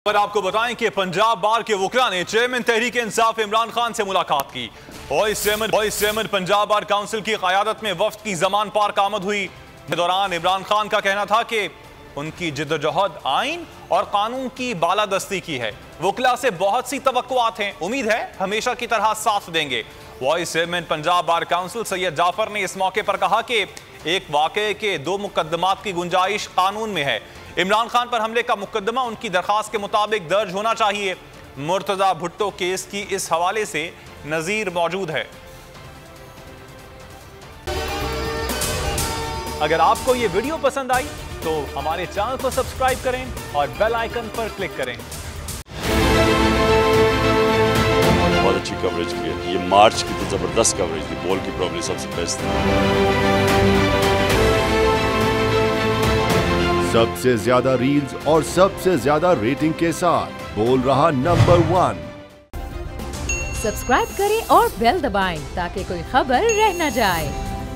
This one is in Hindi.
पर आपको बताएं कि पंजाब बार के वकला ने चेयरमैन तहरीक इंसाफ इमरान खान से मुलाकात की। Vice chairman Punjab bar council की क़यादत में वफ्द की ज़मान पार्क आमद हुई। इस दौरान इमरान खान का कहना था कि उनकी जिद्दोजहद आइन और कानून की बालादस्ती की है। वकला से बहुत सी तवक्कुआत हैं, उम्मीद है हमेशा की तरह साथ देंगे। Vice chairman Punjab bar council Syed Jafar ने इस मौके पर कहा कि एक वाक़े के 2 मुकदमात की गुंजाइश कानून में है। इमरान खान पर हमले का मुकदमा उनकी दरखास्त के मुताबिक दर्ज होना चाहिए। मुर्तजा भुट्टो केस की इस हवाले से नज़ीर मौजूद है। अगर आपको ये वीडियो पसंद आई तो हमारे चैनल को सब्सक्राइब करें और बेल आइकन पर क्लिक करें। बहुत अच्छी कवरेज की है। ये मार्च की तो जबरदस्त कवरेज थी, बॉल की प्रॉब्लम सबसे बेस्ट थी। सबसे ज्यादा रील्स और सबसे ज्यादा रेटिंग के साथ बोल रहा नंबर 1। सब्सक्राइब करें और बेल दबाएं ताकि कोई खबर रह न जाए।